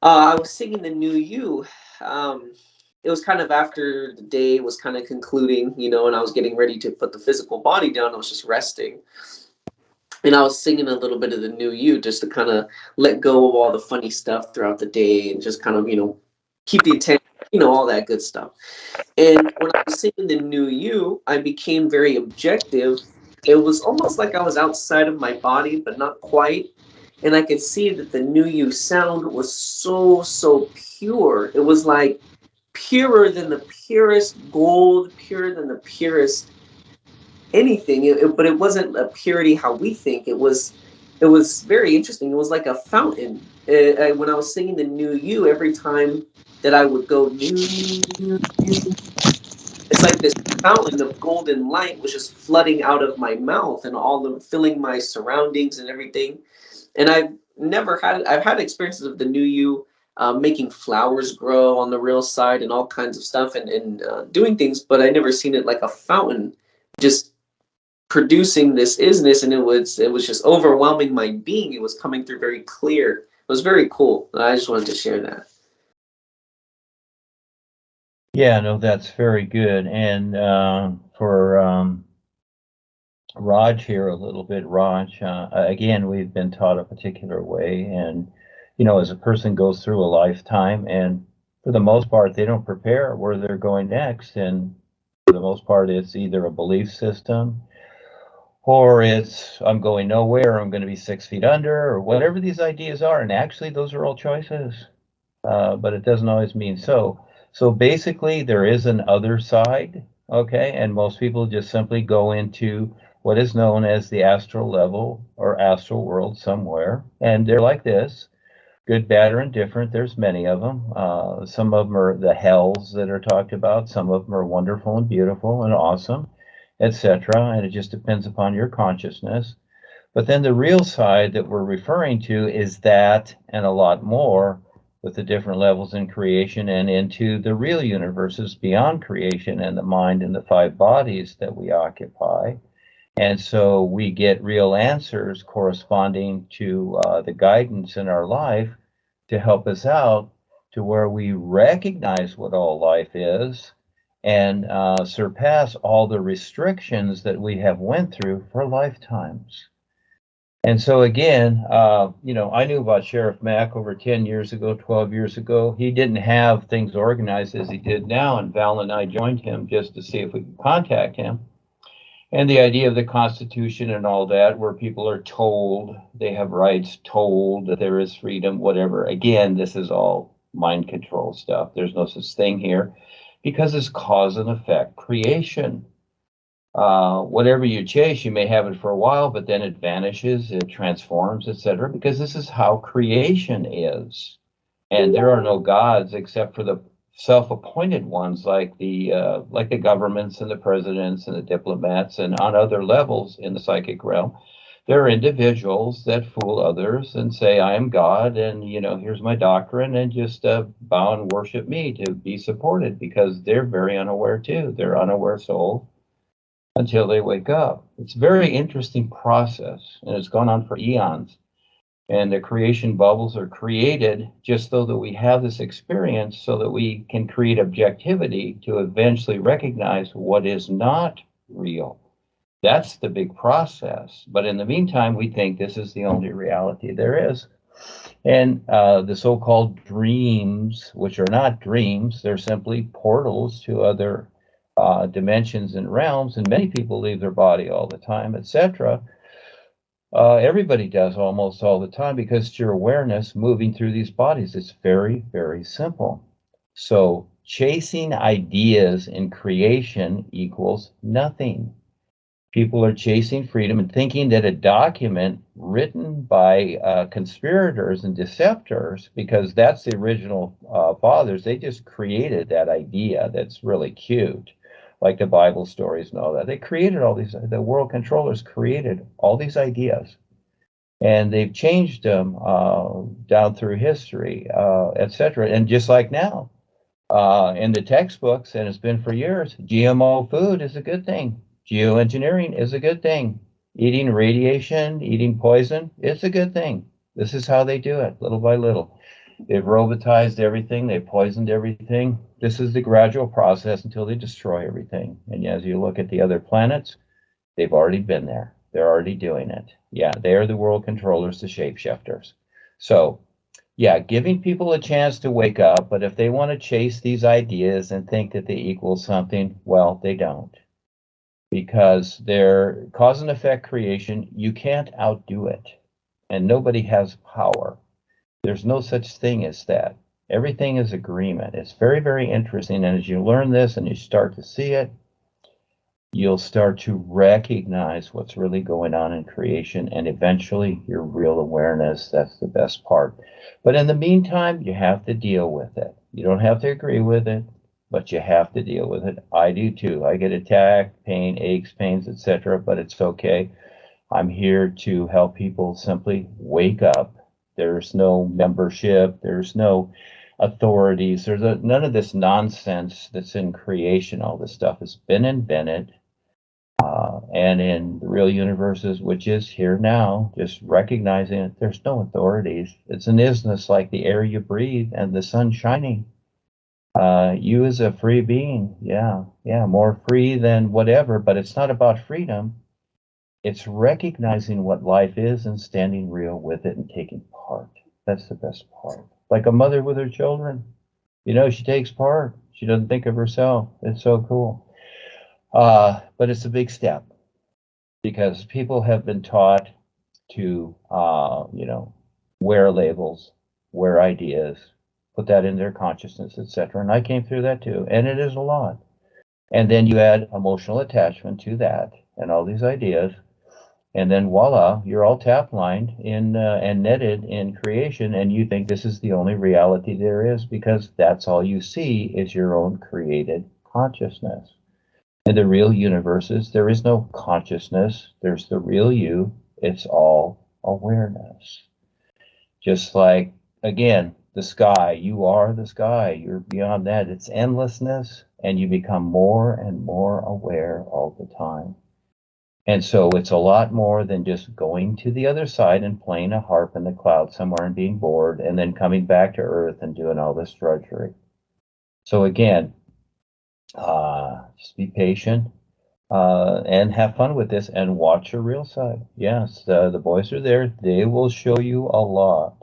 I was singing the NUUU. It was kind of after the day was kind of concluding, and I was getting ready to put the physical body down. I was just resting. And I was singing a little bit of the NUUU just to kind of let go of all the funny stuff throughout the day and just kind of, keep the intent, all that good stuff. And when I was singing the NUUU, I became very objective. It was almost like I was outside of my body, but not quite. And I could see that the NUUU sound was so pure. It was like purer than the purest gold, purer than the purest anything. But it wasn't a purity how we think. It was very interesting. It was like a fountain. When I was singing the NUUU, every time that I would go NUUU, it's like this fountain of golden light was just flooding out of my mouth and all the filling my surroundings and everything. And I've had experiences of the NUUU making flowers grow on the real side and all kinds of stuff and doing things, but I never seen it like a fountain just producing this isness, and it was just overwhelming my being. It was coming through very clear. It was very cool. I just wanted to share that. Yeah, no, that's very good. And for Raj here a little bit, Raj, again, we've been taught a particular way, and as a person goes through a lifetime, and for the most part, they don't prepare where they're going next, and for the most part, it's either a belief system, or it's I'm going nowhere, I'm going to be 6 feet under, or whatever these ideas are. And actually, those are all choices, but it doesn't always mean so. So basically, there is an other side, okay? And most people just simply go into what is known as the astral level or astral world somewhere, and they're like this. Good, bad, or indifferent. There's many of them. Some of them are the hells that are talked about. Some of them are wonderful and beautiful and awesome, etc. And it just depends upon your consciousness. But then the real side that we're referring to is that and a lot more, with the different levels in creation and into the real universes beyond creation and the mind and the 5 bodies that we occupy. And so we get real answers corresponding to the guidance in our life to help us out to where we recognize what all life is and surpass all the restrictions that we have went through for lifetimes. And so again, I knew about Sheriff Mack over 10 years ago, 12 years ago. He didn't have things organized as he did now, and Val and I joined him just to see if we could contact him. And the idea of the Constitution and all that, where people are told they have rights, told that there is freedom, whatever. Again, this is all mind control stuff. There's no such thing here because it's cause and effect creation. Whatever you chase, you may have it for a while, but then it vanishes, it transforms, etc. Because this is how creation is. And there are no gods except for the self-appointed ones like the governments and the presidents and the diplomats, and on other levels in the psychic realm, there are individuals that fool others and say, I am God, and here's my doctrine, and just bow and worship me to be supported, because they're very unaware too. They're unaware soul until they wake up. It's a very interesting process, and it's gone on for eons. And the creation bubbles are created just so that we have this experience, so that we can create objectivity to eventually recognize what is not real. That's the big process. But in the meantime, we think this is the only reality there is. And the so-called dreams, which are not dreams, they're simply portals to other dimensions and realms. And many people leave their body all the time, etc. Everybody does almost all the time, because it's your awareness moving through these bodies. It's very, very simple. So chasing ideas in creation equals nothing. People are chasing freedom and thinking that a document written by conspirators and deceptors, because that's the original fathers, they just created that idea that's really cute, like the Bible stories and all that. They created all these, the WorldKontrollers created all these ideas, and they've changed them down through history, etc. And just like now, in the textbooks, and it's been for years, GMO food is a good thing. Geoengineering is a good thing. Eating radiation, eating poison, it's a good thing. This is how they do it, little by little. They've robotized everything. They've poisoned everything. This is the gradual process until they destroy everything. And as you look at the other planets, they've already been there. They're already doing it. Yeah, they are the world controllers, the shapeshifters. So, yeah, giving people a chance to wake up, but if they want to chase these ideas and think that they equal something, well, they don't. Because they're cause and effect creation, you can't outdo it. And nobody has power. There's no such thing as that. Everything is agreement. It's very, very interesting. And as you learn this and you start to see it, you'll start to recognize what's really going on in creation, and eventually your real awareness. That's the best part. But in the meantime, you have to deal with it. You don't have to agree with it, but you have to deal with it. I do too. I get attacked, pain, aches, pains, etc., but it's okay. I'm here to help people simply wake up. There's no membership. There's no authorities. There's none of this nonsense that's in creation. All this stuff has been invented. And in the real universes, which is here now, just recognizing it, there's no authorities. It's an isness like the air you breathe and the sun shining. You as a free being, yeah, more free than whatever, but it's not about freedom. It's recognizing what life is and standing real with it and taking part. That's the best part. Like a mother with her children. You know, she takes part. She doesn't think of herself. It's so cool. But it's a big step because people have been taught to, wear labels, wear ideas, put that in their consciousness, etc. And I came through that too. And it is a lot. And then you add emotional attachment to that and all these ideas. And then voila, you're all tap lined in and netted in creation, and you think this is the only reality there is because that's all you see is your own created consciousness. In the real universes, there is no consciousness. There's the real you. It's all awareness. Just like, again, the sky. You are the sky. You're beyond that. It's endlessness, and you become more and more aware all the time. And so it's a lot more than just going to the other side and playing a harp in the clouds somewhere and being bored and then coming back to Earth and doing all this drudgery. So again, just be patient and have fun with this and watch your real side. Yes, the boys are there. They will show you a lot.